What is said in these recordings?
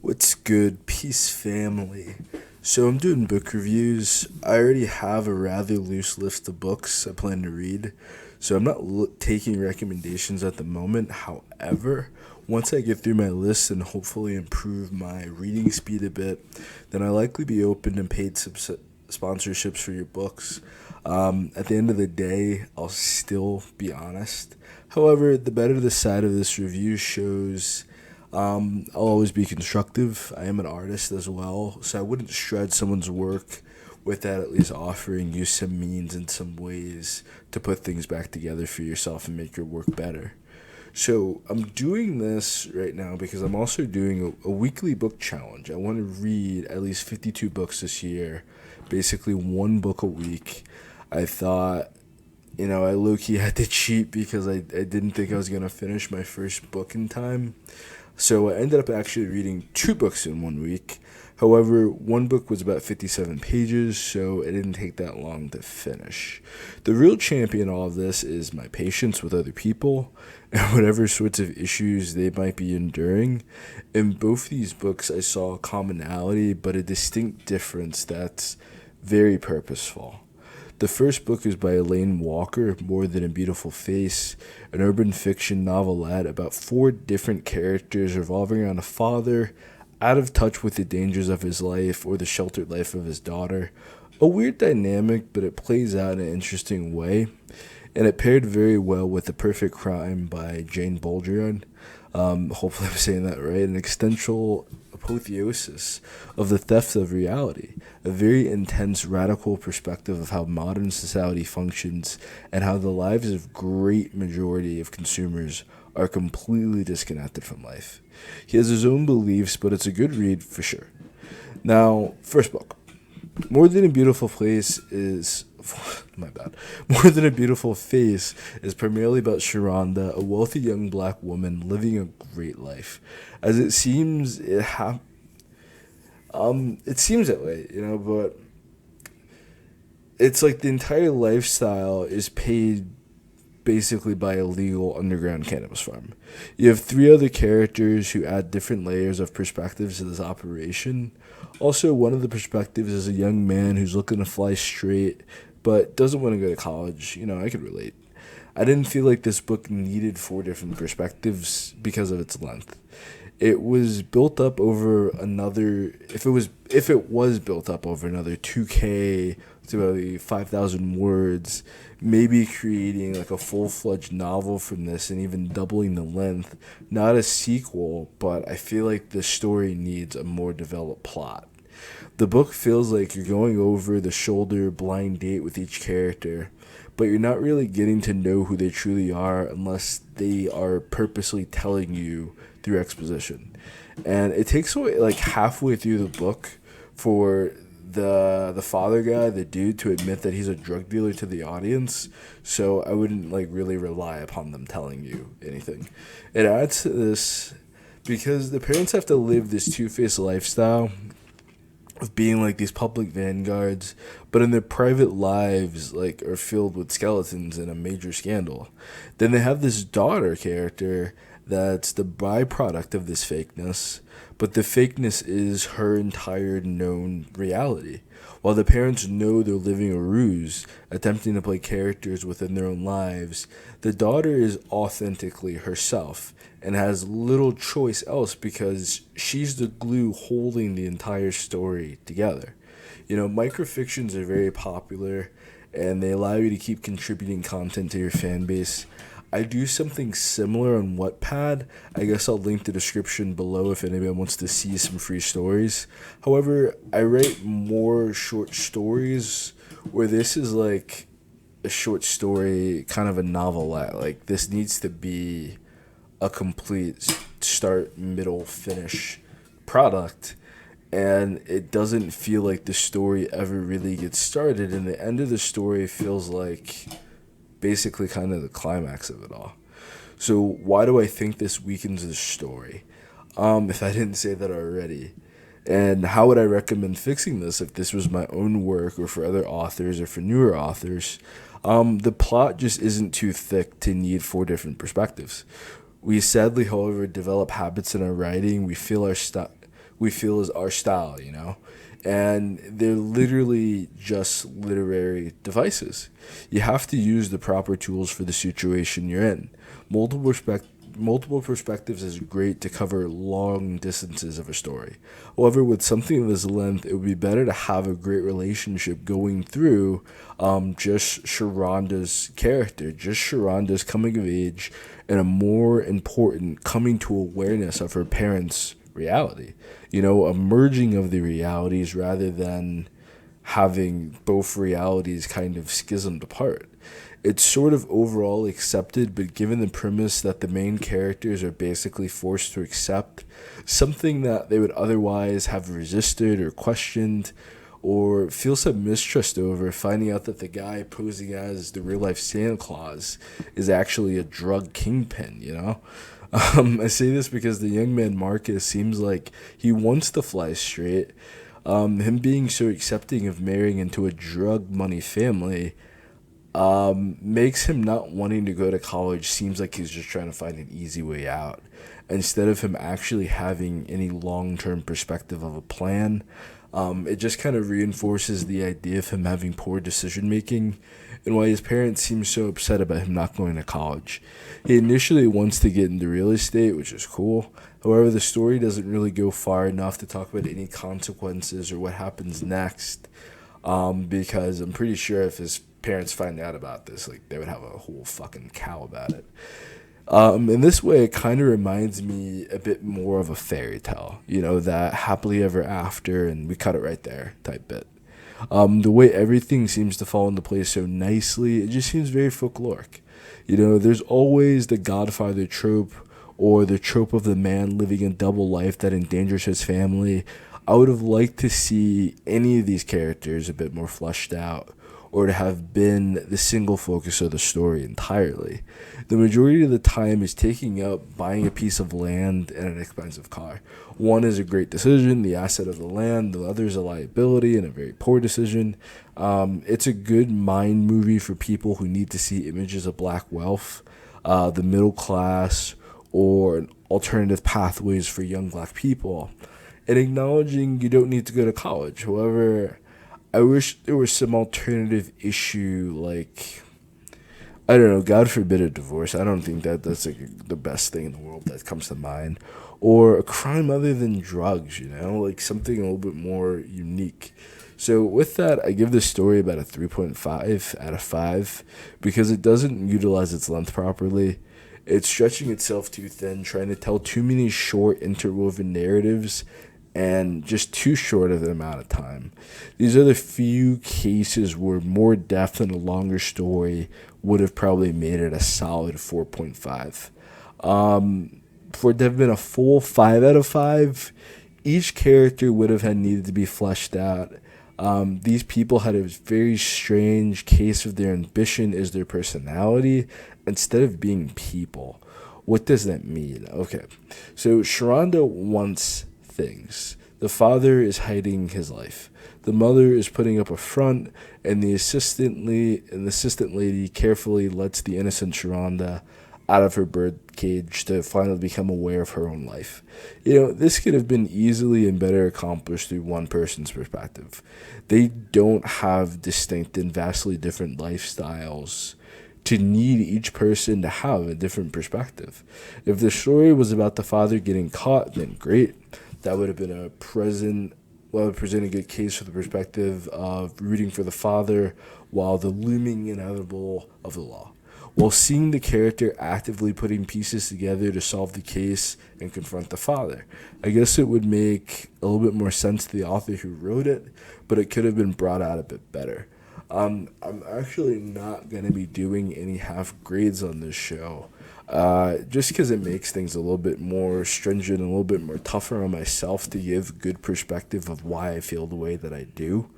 What's good, peace family? So I'm doing book reviews. I already have a rather loose list of books I plan to read, so I'm not taking recommendations at the moment. However, once I get through my list and hopefully improve my reading speed a bit, then I'll likely be open to paid sponsorships for your books. At the end of the day, I'll still be honest. However, the better the side of this review shows, I'll always be constructive. I am an artist as well, so I wouldn't shred someone's work without at least offering you some means and some ways to put things back together for yourself and make your work better. So I'm doing this right now because I'm also doing a weekly book challenge. I want to read at least 52 books this year, basically one book a week. I thought, I low-key had to cheat because I didn't think I was going to finish my first book in time. So I ended up actually reading two books in 1 week. However, one book was about 57 pages, so it didn't take that long to finish. The real champion in all of this is my patience with other people and whatever sorts of issues they might be enduring. In both these books, I saw a commonality, but a distinct difference that's very purposeful. The first book is by Elaine Walker, More Than a Beautiful Face, an urban fiction novelette about four different characters revolving around a father out of touch with the dangers of his life or the sheltered life of his daughter. A weird dynamic, but it plays out in an interesting way, and it paired very well with The Perfect Crime by Jean Baudrillard. Hopefully I'm saying that right. An existential apotheosis of the theft of reality, a very intense, radical perspective of how modern society functions and how the lives of great majority of consumers are completely disconnected from life. He has his own beliefs, but it's a good read for sure. Now, first book. More Than a Beautiful Place is my bad. More Than a Beautiful Face is primarily about Sharonda, a wealthy young black woman living a great life. As it seems, it seems that way, but it's like the entire lifestyle is paid basically by a legal underground cannabis farm. You have three other characters who add different layers of perspectives to this operation. Also, one of the perspectives is a young man who's looking to fly straight but doesn't want to go to college. I could relate. I didn't feel like this book needed four different perspectives because of its length. It was built up over another. If it was built up over another 2K to about 5,000 words, maybe creating like a full-fledged novel from this and even doubling the length. Not a sequel, but I feel like the story needs a more developed plot. The book feels like you're going over the shoulder blind date with each character, but you're not really getting to know who they truly are unless they are purposely telling you through exposition. And it takes away like halfway through the book for the father guy, the dude, to admit that he's a drug dealer to the audience. So I wouldn't like really rely upon them telling you anything. It adds to this because the parents have to live this two-faced lifestyle of being like these public vanguards, but in their private lives like are filled with skeletons and a major scandal. Then they have this daughter character that's the byproduct of this fakeness, but the fakeness is her entire known reality. While the parents know they're living a ruse, attempting to play characters within their own lives, the daughter is authentically herself and has little choice else because she's the glue holding the entire story together. Microfictions are very popular and they allow you to keep contributing content to your fan base. I do something similar on Wattpad. I guess I'll link the description below if anyone wants to see some free stories. However, I write more short stories where this is like a short story, kind of a novelette. Like this needs to be a complete start, middle, finish product. And it doesn't feel like the story ever really gets started. And the end of the story feels like basically kind of the climax of it all. So why do I think this weakens the story? If I didn't say that already. And how would I recommend fixing this if this was my own work or for other authors or for newer authors? The plot just isn't too thick to need four different perspectives. We sadly, however, develop habits in our writing. we feel is our style, you know? And they're literally just literary devices. You have to use the proper tools for the situation you're in. Multiple multiple perspectives is great to cover long distances of a story. However, with something of this length, it would be better to have a great relationship going through just Sharonda's character, just Sharonda's coming of age, and a more important coming to awareness of her parents' reality. You know, a merging of the realities rather than having both realities kind of schismed apart. It's sort of overall accepted, but given the premise that the main characters are basically forced to accept something that they would otherwise have resisted or questioned or feel some mistrust over, finding out that the guy posing as the real life Santa Claus is actually a drug kingpin, you know? I say this because the young man Marcus seems like he wants to fly straight. Him being so accepting of marrying into a drug money family makes him not wanting to go to college seems like he's just trying to find an easy way out instead of him actually having any long-term perspective of a plan. It just kind of reinforces the idea of him having poor decision making and why his parents seem so upset about him not going to college. He initially wants to get into real estate, which is cool. However, the story doesn't really go far enough to talk about any consequences or what happens next, because I'm pretty sure if his parents find out about this, like, they would have a whole fucking cow about it. In this way, it kind of reminds me a bit more of a fairy tale, you know, that happily ever after and we cut it right there type bit. The way everything seems to fall into place so nicely, it just seems very folkloric. You know, there's always the Godfather trope or the trope of the man living a double life that endangers his family. I would have liked to see any of these characters a bit more fleshed out, or to have been the single focus of the story entirely. The majority of the time is taking up buying a piece of land and an expensive car. One is a great decision, the asset of the land. The other is a liability and a very poor decision. It's a good mind movie for people who need to see images of black wealth, the middle class, or alternative pathways for young black people. And acknowledging you don't need to go to college. However, I wish there was some alternative issue, like, I don't know, God forbid a divorce. I don't think that's like the best thing in the world that comes to mind. Or a crime other than drugs, you know, like something a little bit more unique. So with that, I give this story about a 3.5 out of 5 because it doesn't utilize its length properly. It's stretching itself too thin, trying to tell too many short interwoven narratives and just too short of the amount of time. These are the few cases where more depth and a longer story would have probably made it a solid 4.5. For it to have been a full 5 out of 5, each character would have had needed to be fleshed out. These people had a very strange case of their ambition is their personality instead of being people. What does that mean? Okay, so Sharonda wants things. The father is hiding his life. The mother is putting up a front, and the assistant lady carefully lets the innocent Sharonda out of her bird cage to finally become aware of her own life. You know, this could have been easily and better accomplished through one person's perspective. They don't have distinct and vastly different lifestyles to need each person to have a different perspective. If the story was about the father getting caught, then great. That would have been a present good case for the perspective of rooting for the father while the looming inevitable of the law. While seeing the character actively putting pieces together to solve the case and confront the father. I guess it would make a little bit more sense to the author who wrote it, but it could have been brought out a bit better. I'm actually not going to be doing any half grades on this show. Just because it makes things a little bit more stringent and a little bit more tougher on myself to give good perspective of why I feel the way that I do.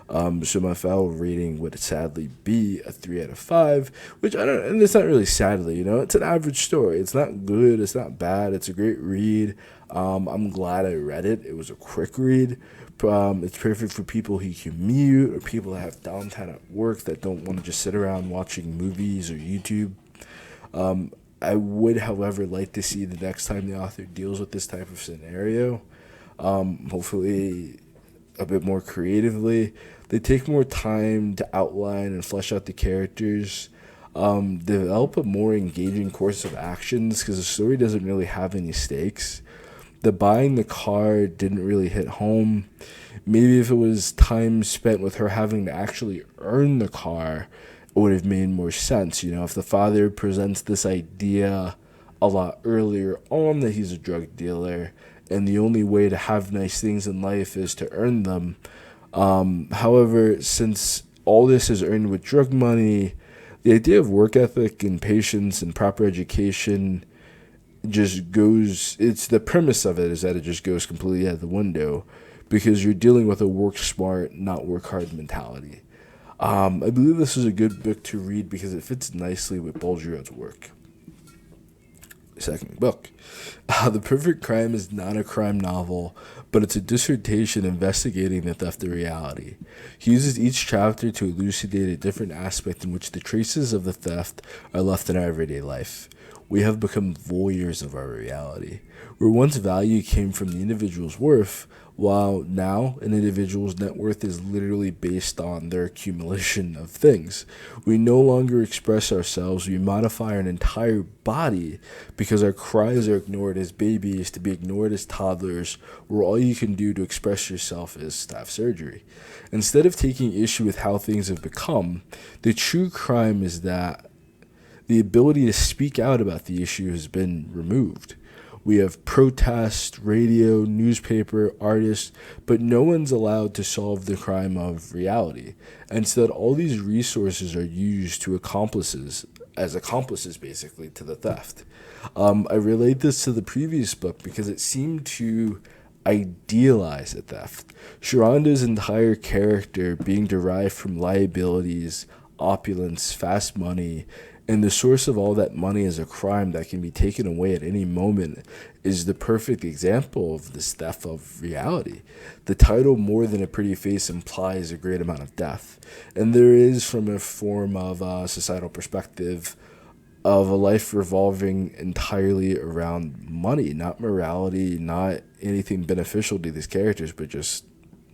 So my final rating would sadly be a 3 out of 5, which and it's not really sadly, you know, it's an average story. It's not good, it's not bad, it's a great read. I'm glad I read it. It was a quick read. It's perfect for people who commute or people that have downtime at work that don't want to just sit around watching movies or YouTube. I would, however, like to see the next time the author deals with this type of scenario, hopefully a bit more creatively. They take more time to outline and flesh out the characters, develop a more engaging course of actions because the story doesn't really have any stakes. The buying the car didn't really hit home. Maybe if it was time spent with her having to actually earn the car, it would have made more sense. You know, if the father presents this idea a lot earlier on that he's a drug dealer and the only way to have nice things in life is to earn them. However, since all this is earned with drug money, the idea of work ethic and patience and proper education just goes, it's the premise of it is that it just goes completely out the window because you're dealing with a work smart, not work hard mentality. I believe this is a good book to read because it fits nicely with Baudrillard's work. Second book. The Perfect Crime is not a crime novel, but it's a dissertation investigating the theft of reality. He uses each chapter to elucidate a different aspect in which the traces of the theft are left in our everyday life. We have become voyeurs of our reality. Where once value came from the individual's worth, while now an individual's net worth is literally based on their accumulation of things. We no longer express ourselves, we modify our entire body because our cries are ignored as babies to be ignored as toddlers, where all you can do to express yourself is to have surgery. Instead of taking issue with how things have become, the true crime is that the ability to speak out about the issue has been removed. We have protest, radio, newspaper, artists, but no one's allowed to solve the crime of reality. Instead, all these resources are used to accomplices basically to the theft. I relate this to the previous book because it seemed to idealize a theft. Sharonda's entire character being derived from liabilities, opulence, fast money, and the source of all that money is a crime that can be taken away at any moment is the perfect example of this theft of reality. The title, More Than a Pretty Face, implies a great amount of death. And there is, from a form of societal perspective, of a life revolving entirely around money, not morality, not anything beneficial to these characters, but just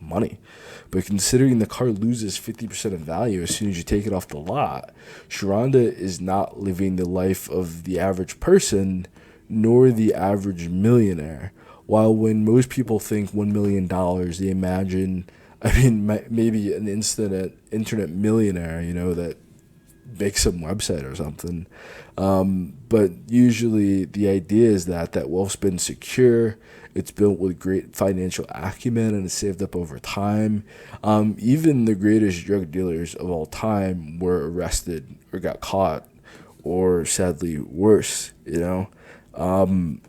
money. But considering the car loses 50% of value as soon as you take it off the lot, Sharonda is not living the life of the average person nor the average millionaire. While when most people think $1 million, they imagine, maybe an internet millionaire, that make some website or something. But usually the idea is that wealth's been secure, it's built with great financial acumen, and it's saved up over time. Even the greatest drug dealers of all time were arrested or got caught, or sadly worse, And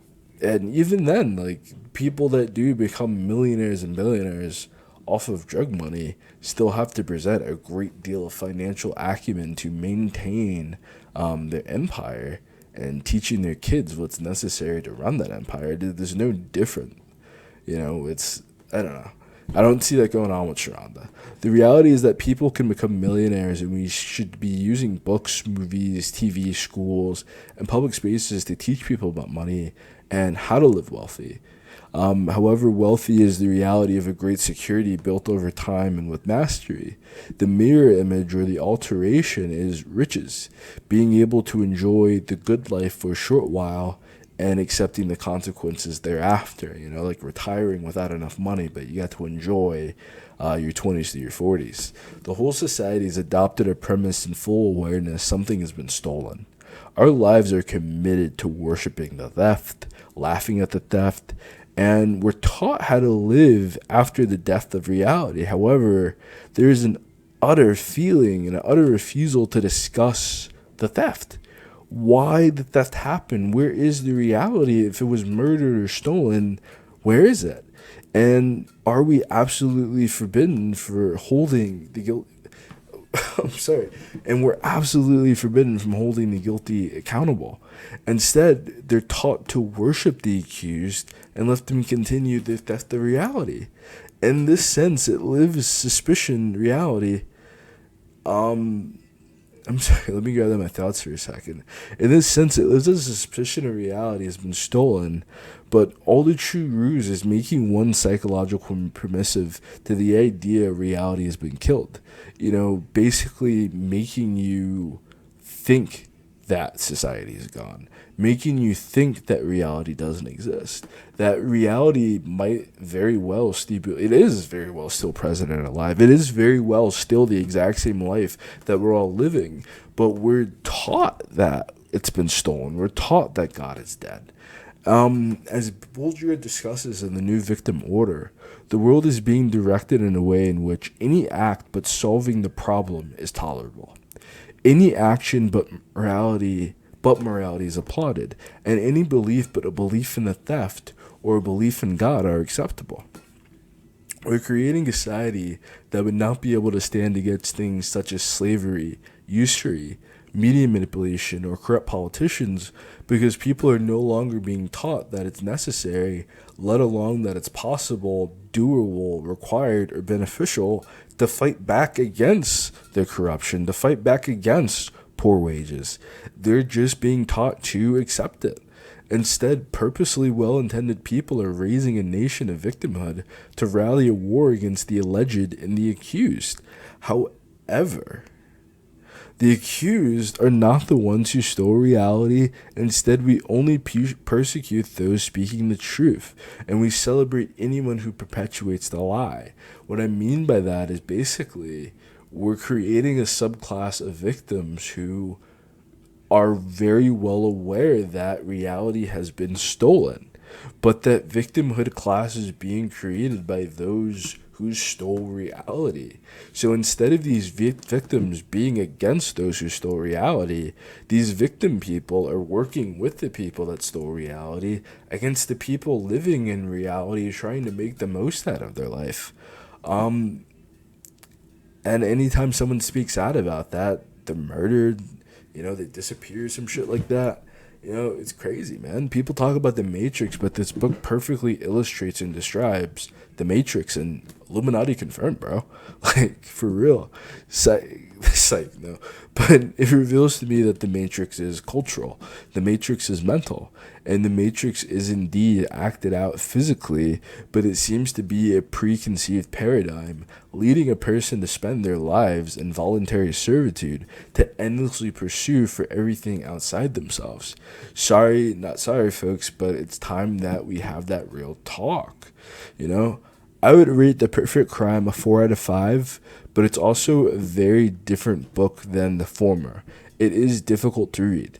even then, like, people that do become millionaires and billionaires off of drug money still have to present a great deal of financial acumen to maintain their empire and teaching their kids what's necessary to run that empire. There's no different. I don't know. I don't see that going on with Sharonda. The reality is that people can become millionaires, and we should be using books, movies, TV, schools, and public spaces to teach people about money and how to live wealthy. However, wealthy is the reality of a great security built over time and with mastery. The mirror image or the alteration is riches, being able to enjoy the good life for a short while and accepting the consequences thereafter, like retiring without enough money, but you got to enjoy your 20s to your 40s. The whole society has adopted a premise in full awareness something has been stolen. Our lives are committed to worshiping the theft, laughing at the theft, and we're taught how to live after the death of reality. However, there is an utter feeling and an utter refusal to discuss the theft. Why the theft happened? Where is the reality? If it was murdered or stolen, where is it? And are we absolutely forbidden for holding the guilt? I'm sorry. And we're absolutely forbidden from holding the guilty accountable. Instead, they're taught to worship the accused and let them continue the theft of reality. In this sense, it lives suspicion reality. I'm sorry, let me gather my thoughts for a second. In this sense, it lives as a suspicion of reality has been stolen, but all the true ruse is making one psychological permissive to the idea reality has been killed. Basically making you think that society is gone, making you think that reality doesn't exist, that reality might very well still be, it is very well still present and alive. It is very well still the exact same life that we're all living, but we're taught that it's been stolen. We're taught that God is dead. As Baudrillard discusses in The New Victim Order, the world is being directed in a way in which any act but solving the problem is tolerable. Any action but morality is applauded, and any belief but a belief in the theft or a belief in God are acceptable. We're creating a society that would not be able to stand against things such as slavery, usury, media manipulation, or corrupt politicians because people are no longer being taught that it's necessary, let alone that it's possible, doable, required, or beneficial to fight back against the corruption, to fight back against poor wages. They're just being taught to accept it. Instead, purposely well-intended people are raising a nation of victimhood to rally a war against the alleged and the accused. However, the accused are not the ones who stole reality. Instead, we only persecute those speaking the truth, and we celebrate anyone who perpetuates the lie. What I mean by that is basically we're creating a subclass of victims who are very well aware that reality has been stolen, but that victimhood class is being created by those who stole reality. So instead of these victims being against those who stole reality, these victim people are working with the people that stole reality against the people living in reality, trying to make the most out of their life. And anytime someone speaks out about that, they're murdered, they disappear, some shit like that. It's crazy, man. People talk about the Matrix, but this book perfectly illustrates and describes the Matrix, and Illuminati confirmed, bro. Like, for real. Psych, no. But it reveals to me that the Matrix is cultural, the Matrix is mental, and the Matrix is indeed acted out physically, but it seems to be a preconceived paradigm, leading a person to spend their lives in voluntary servitude to endlessly pursue for everything outside themselves. Not sorry, folks, but it's time that we have that real talk. I would rate The Perfect Crime a 4 out of 5, but it's also a very different book than the former. It is difficult to read,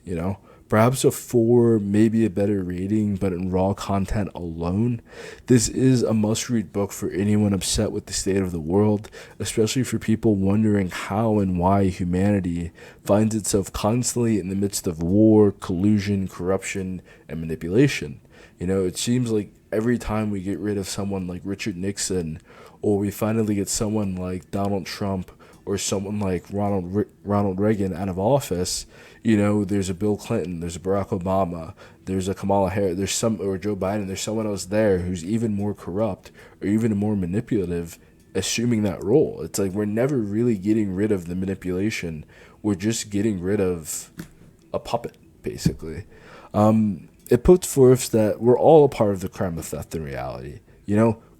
Perhaps a 4, maybe a better rating, but in raw content alone, this is a must-read book for anyone upset with the state of the world, especially for people wondering how and why humanity finds itself constantly in the midst of war, collusion, corruption, and manipulation. It seems like every time we get rid of someone like Richard Nixon, or we finally get someone like Donald Trump, or someone like Ronald Reagan out of office, there's a Bill Clinton, there's a Barack Obama, there's a Kamala Harris, or Joe Biden, there's someone else there who's even more corrupt or even more manipulative, assuming that role. It's like we're never really getting rid of the manipulation. We're just getting rid of a puppet, basically. It puts forth that we're all a part of the crime of theft in reality.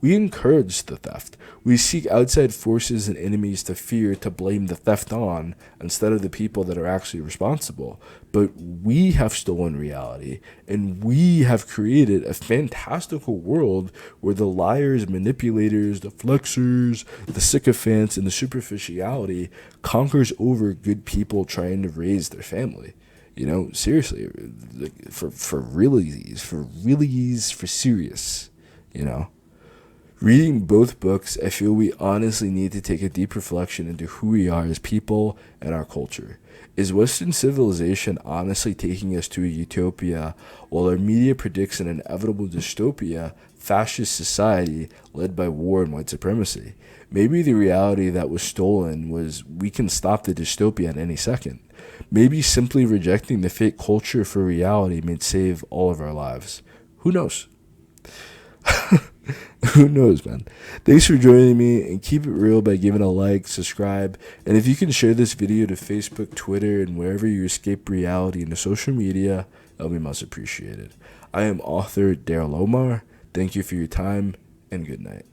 We encourage the theft. We seek outside forces and enemies to fear to blame the theft on instead of the people that are actually responsible. But we have stolen reality, and we have created a fantastical world where the liars, manipulators, the flexers, the sycophants, and the superficiality conquers over good people trying to raise their family. Seriously, for serious, Reading both books, I feel we honestly need to take a deep reflection into who we are as people and our culture. Is Western civilization honestly taking us to a utopia, while our media predicts an inevitable dystopia, fascist society led by war and white supremacy? Maybe the reality that was stolen was we can stop the dystopia at any second. Maybe simply rejecting the fake culture for reality may save all of our lives. Who knows? Who knows, man? Thanks for joining me, and keep it real by giving a like, subscribe, and if you can share this video to Facebook, Twitter, and wherever you escape reality into social media, that'll be much appreciated. I am author Daryl Omar. Thank you for your time, and good night.